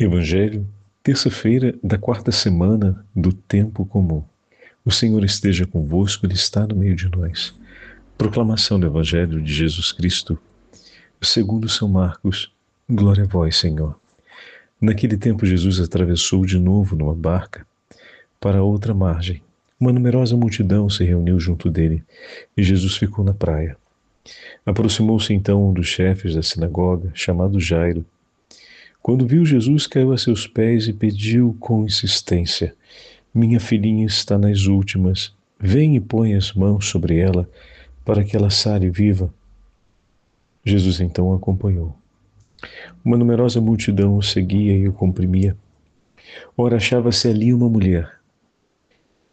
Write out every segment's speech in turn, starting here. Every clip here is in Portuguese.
Evangelho, terça-feira da quarta semana do tempo comum. O Senhor esteja convosco, Ele está no meio de nós. Proclamação do Evangelho de Jesus Cristo, segundo São Marcos. Glória a vós, Senhor. Naquele tempo, Jesus atravessou de novo numa barca para a outra margem. Uma numerosa multidão se reuniu junto dele e Jesus ficou na praia. Aproximou-se então um dos chefes da sinagoga, chamado Jairo. Quando viu Jesus, caiu a seus pés e pediu com insistência: Minha filhinha está nas últimas. Vem e põe as mãos sobre ela, para que ela sare viva. Jesus então o acompanhou. Uma numerosa multidão o seguia e o comprimia. Ora, achava-se ali uma mulher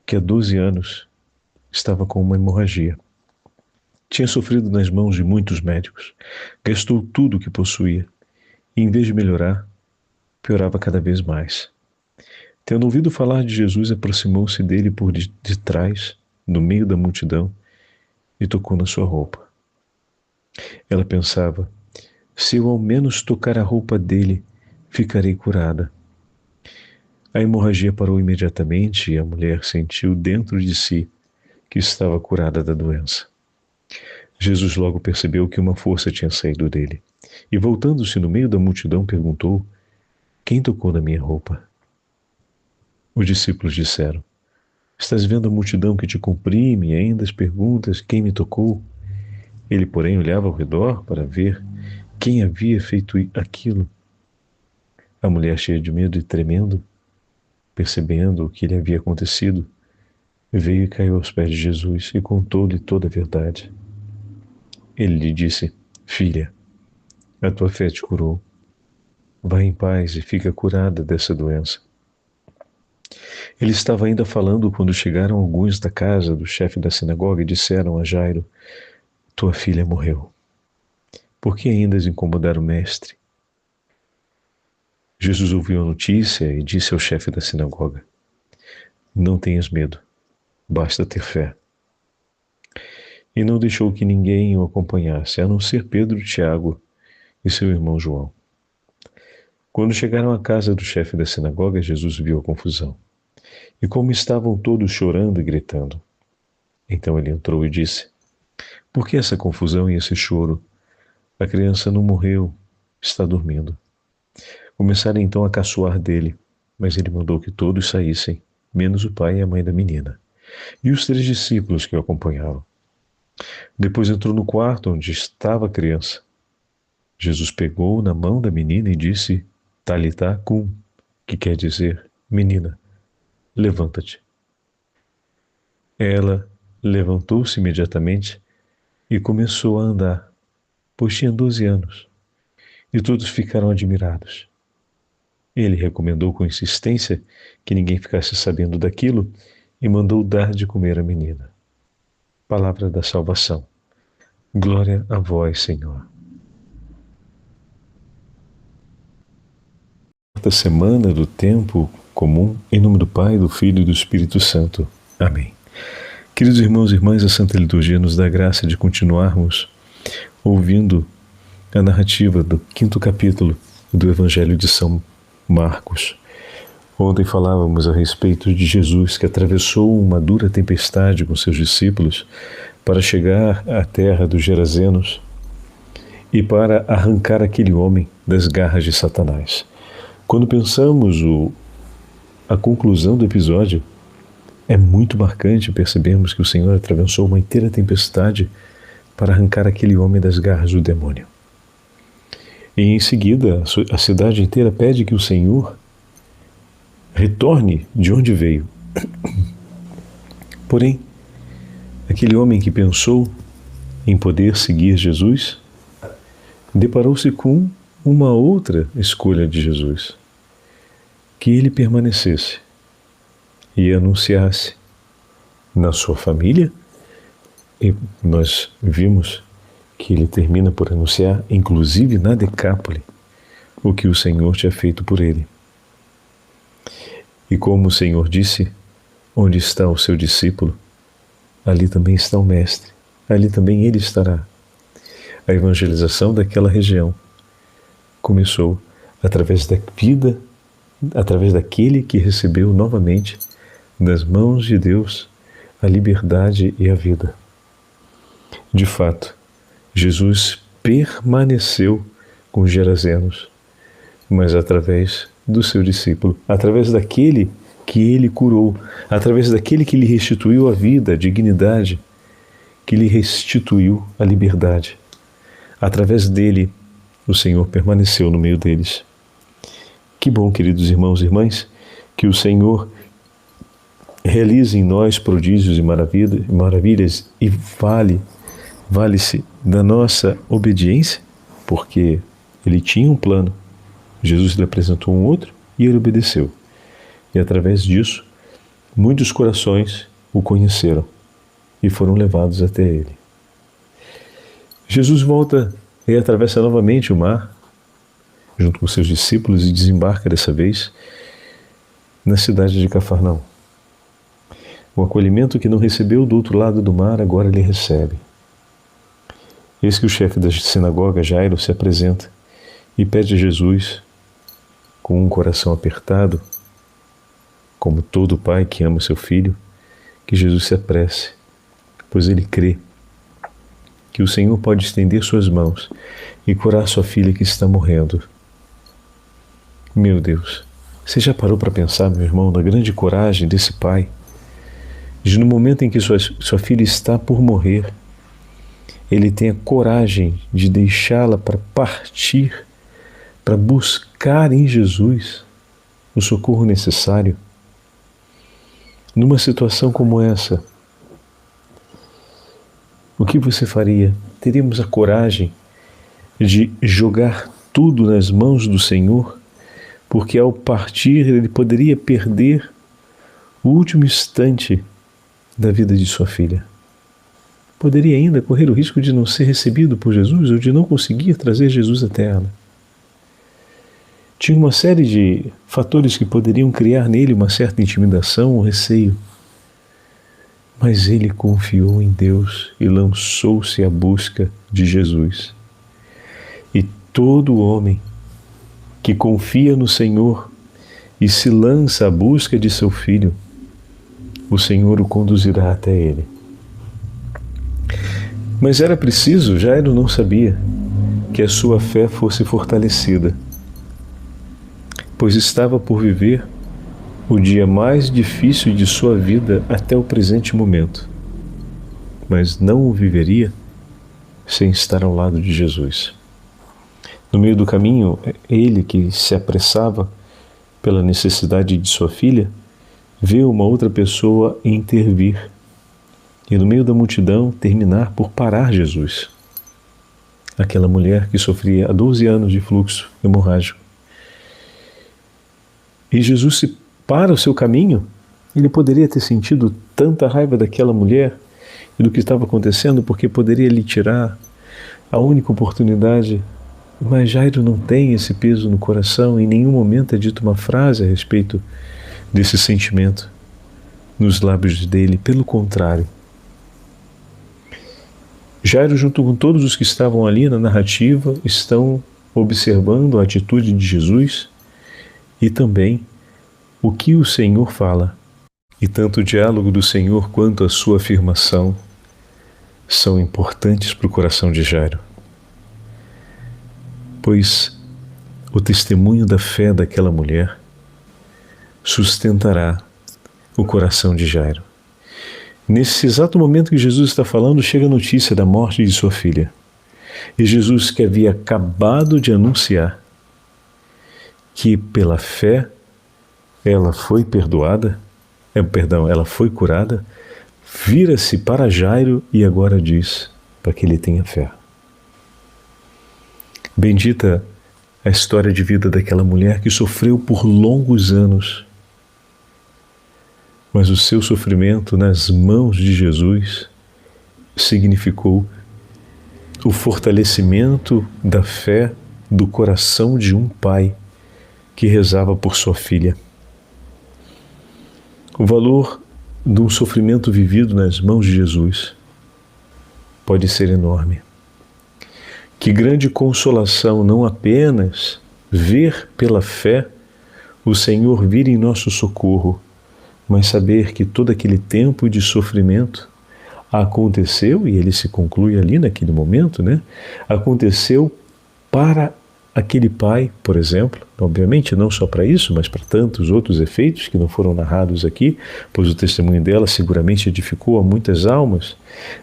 que há 12 anos estava com uma hemorragia. Tinha sofrido nas mãos de muitos médicos, gastou tudo o que possuía e, em vez de melhorar, piorava cada vez mais. Tendo ouvido falar de Jesus, aproximou-se dele por detrás, no meio da multidão, e tocou na sua roupa. Ela pensava: se eu ao menos tocar a roupa dele, ficarei curada. A hemorragia parou imediatamente e a mulher sentiu dentro de si que estava curada da doença. Jesus logo percebeu que uma força tinha saído dele e, voltando-se no meio da multidão, perguntou: Quem tocou na minha roupa? Os discípulos disseram: Estás vendo a multidão que te comprime e ainda as perguntas: Quem me tocou? Ele, porém, olhava ao redor para ver quem havia feito aquilo. A mulher, cheia de medo e tremendo, percebendo o que lhe havia acontecido, veio e caiu aos pés de Jesus e contou-lhe toda a verdade. Ele lhe disse: Filha, a tua fé te curou. Vai em paz e fica curada dessa doença. Ele estava ainda falando quando chegaram alguns da casa do chefe da sinagoga e disseram a Jairo: Tua filha morreu. Por que ainda incomodar o mestre? Jesus ouviu a notícia e disse ao chefe da sinagoga: Não tenhas medo, basta ter fé. E não deixou que ninguém o acompanhasse, a não ser Pedro, Tiago e seu irmão João. Quando chegaram à casa do chefe da sinagoga, Jesus viu a confusão e como estavam todos chorando e gritando. Então ele entrou e disse: Por que essa confusão e esse choro? A criança não morreu, está dormindo. Começaram então a caçoar dele, mas ele mandou que todos saíssem, menos o pai e a mãe da menina, e os 3 discípulos que o acompanhavam. Depois entrou no quarto onde estava a criança. Jesus pegou na mão da menina e disse: Talitá cum, que quer dizer: Menina, levanta-te. Ela levantou-se imediatamente e começou a andar, pois tinha 12 anos, e todos ficaram admirados. Ele recomendou com insistência que ninguém ficasse sabendo daquilo e mandou dar de comer à menina. Palavra da salvação. Glória a vós, Senhor. Quarta semana do tempo comum, em nome do Pai, do Filho e do Espírito Santo. Amém. Queridos irmãos e irmãs, a Santa Liturgia nos dá a graça de continuarmos ouvindo a narrativa do 5º capítulo do Evangelho de São Marcos. Ontem falávamos a respeito de Jesus que atravessou uma dura tempestade com seus discípulos para chegar à terra dos Gerazenos e para arrancar aquele homem das garras de Satanás. Quando pensamos a conclusão do episódio, é muito marcante percebermos que o Senhor atravessou uma inteira tempestade para arrancar aquele homem das garras do demônio. E em seguida, a cidade inteira pede que o Senhor retorne de onde veio. Porém, aquele homem que pensou em poder seguir Jesus, deparou-se com uma outra escolha de Jesus: que ele permanecesse e anunciasse na sua família. E nós vimos que ele termina por anunciar, inclusive na Decápole, o que o Senhor tinha feito por ele. E como o Senhor disse: onde está o seu discípulo, ali também está o Mestre, ali também ele estará. A evangelização daquela região começou através da vida através daquele que recebeu novamente das mãos de Deus a liberdade e a vida. De fato, Jesus permaneceu com os gerazenos, mas através do seu discípulo, através daquele que ele curou, através daquele que lhe restituiu a vida, a dignidade, que lhe restituiu a liberdade. Através dele, o Senhor permaneceu no meio deles. Que bom, queridos irmãos e irmãs, que o Senhor realize em nós prodígios e maravilhas e vale-se da nossa obediência, porque ele tinha um plano, Jesus lhe apresentou um outro e ele obedeceu. E através disso, muitos corações o conheceram e foram levados até ele. Jesus volta e atravessa novamente o mar, junto com seus discípulos, e desembarca dessa vez na cidade de Cafarnaum. O acolhimento que não recebeu do outro lado do mar, agora ele recebe. Eis que o chefe da sinagoga, Jairo, se apresenta e pede a Jesus, com um coração apertado, como todo pai que ama seu filho, que Jesus se apresse, pois ele crê que o Senhor pode estender suas mãos e curar sua filha que está morrendo. Meu Deus, você já parou para pensar, meu irmão, na grande coragem desse pai, de no momento em que sua filha está por morrer, ele tem a coragem de deixá-la para partir, para buscar em Jesus o socorro necessário? Numa situação como essa, o que você faria? Teríamos a coragem de jogar tudo nas mãos do Senhor, porque ao partir ele poderia perder o último instante da vida de sua filha. Poderia ainda correr o risco de não ser recebido por Jesus ou de não conseguir trazer Jesus até ela. Tinha uma série de fatores que poderiam criar nele uma certa intimidação ou receio. Mas ele confiou em Deus e lançou-se à busca de Jesus. E todo homem que confia no Senhor e se lança à busca de seu filho, o Senhor o conduzirá até ele. Mas era preciso, Jairo não sabia, que a sua fé fosse fortalecida, pois estava por viver o dia mais difícil de sua vida até o presente momento, mas não o viveria sem estar ao lado de Jesus. No meio do caminho, ele, que se apressava pela necessidade de sua filha, vê uma outra pessoa intervir e no meio da multidão terminar por parar Jesus. Aquela mulher que sofria há 12 anos de fluxo hemorrágico. E Jesus se para o seu caminho. Ele poderia ter sentido tanta raiva daquela mulher e do que estava acontecendo, porque poderia lhe tirar a única oportunidade. Mas Jairo não tem esse peso no coração, em nenhum momento é dito uma frase a respeito desse sentimento nos lábios dele. Pelo contrário, Jairo, junto com todos os que estavam ali na narrativa, estão observando a atitude de Jesus e também o que o Senhor fala. E tanto o diálogo do Senhor quanto a sua afirmação são importantes para o coração de Jairo, pois o testemunho da fé daquela mulher sustentará o coração de Jairo. Nesse exato momento que Jesus está falando, chega a notícia da morte de sua filha. E Jesus, que havia acabado de anunciar que pela fé ela foi perdoada, ela foi curada, vira-se para Jairo e agora diz para que ele tenha fé. Bendita a história de vida daquela mulher que sofreu por longos anos, mas o seu sofrimento nas mãos de Jesus significou o fortalecimento da fé do coração de um pai que rezava por sua filha. O valor de um sofrimento vivido nas mãos de Jesus pode ser enorme. Que grande consolação não apenas ver pela fé o Senhor vir em nosso socorro, mas saber que todo aquele tempo de sofrimento aconteceu, e ele se conclui ali naquele momento, né? Aconteceu para aquele pai, por exemplo, obviamente não só para isso, mas para tantos outros efeitos que não foram narrados aqui, pois o testemunho dela seguramente edificou a muitas almas,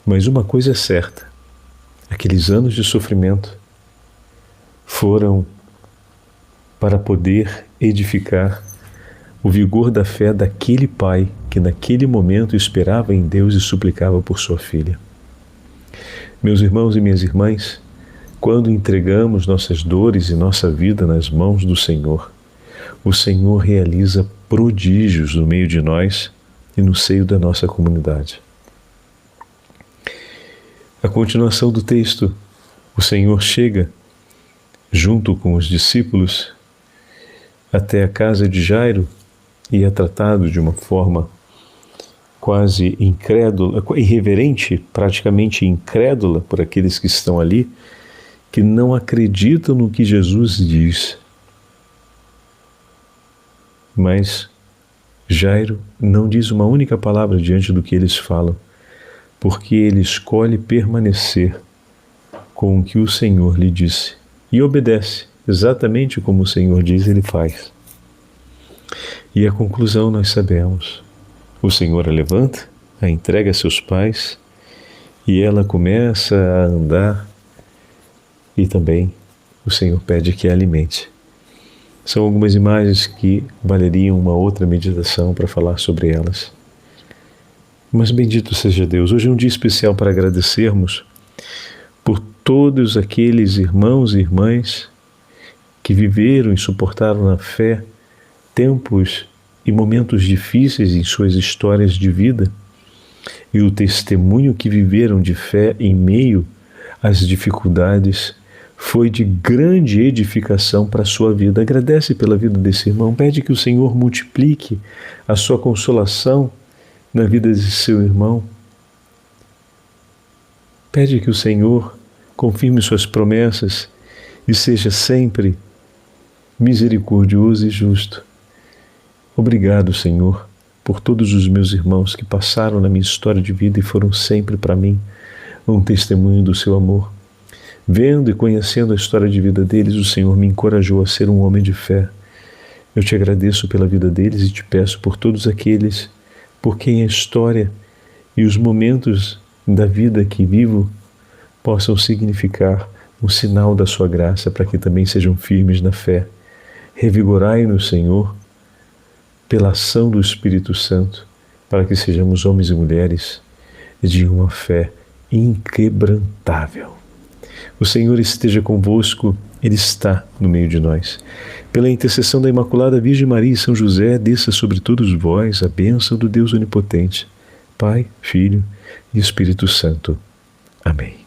mas uma coisa é certa, aqueles anos de sofrimento foram para poder edificar o vigor da fé daquele pai que naquele momento esperava em Deus e suplicava por sua filha. Meus irmãos e minhas irmãs, quando entregamos nossas dores e nossa vida nas mãos do Senhor, o Senhor realiza prodígios no meio de nós e no seio da nossa comunidade. A continuação do texto, o Senhor chega junto com os discípulos até a casa de Jairo e é tratado de uma forma quase incrédula, irreverente, praticamente incrédula por aqueles que estão ali, que não acreditam no que Jesus diz. Mas Jairo não diz uma única palavra diante do que eles falam, porque ele escolhe permanecer com o que o Senhor lhe disse e obedece, exatamente como o Senhor diz, ele faz. E a conclusão nós sabemos. O Senhor a levanta, a entrega a seus pais e ela começa a andar e também o Senhor pede que a alimente. São algumas imagens que valeriam uma outra meditação para falar sobre elas. Mas bendito seja Deus. Hoje é um dia especial para agradecermos por todos aqueles irmãos e irmãs que viveram e suportaram na fé tempos e momentos difíceis em suas histórias de vida e o testemunho que viveram de fé em meio às dificuldades foi de grande edificação para a sua vida. Agradece pela vida desse irmão, pede que o Senhor multiplique a sua consolação na vida de seu irmão. Pede que o Senhor confirme suas promessas e seja sempre misericordioso e justo. Obrigado, Senhor, por todos os meus irmãos que passaram na minha história de vida e foram sempre para mim um testemunho do seu amor. Vendo e conhecendo a história de vida deles, o Senhor me encorajou a ser um homem de fé. Eu te agradeço pela vida deles e te peço por todos aqueles por quem a história e os momentos da vida que vivo possam significar um sinal da sua graça para que também sejam firmes na fé. Revigorai-nos, Senhor, pela ação do Espírito Santo, para que sejamos homens e mulheres de uma fé inquebrantável. O Senhor esteja convosco, Ele está no meio de nós. Pela intercessão da Imaculada Virgem Maria e São José, desça sobre todos vós a bênção do Deus Onipotente, Pai, Filho e Espírito Santo. Amém.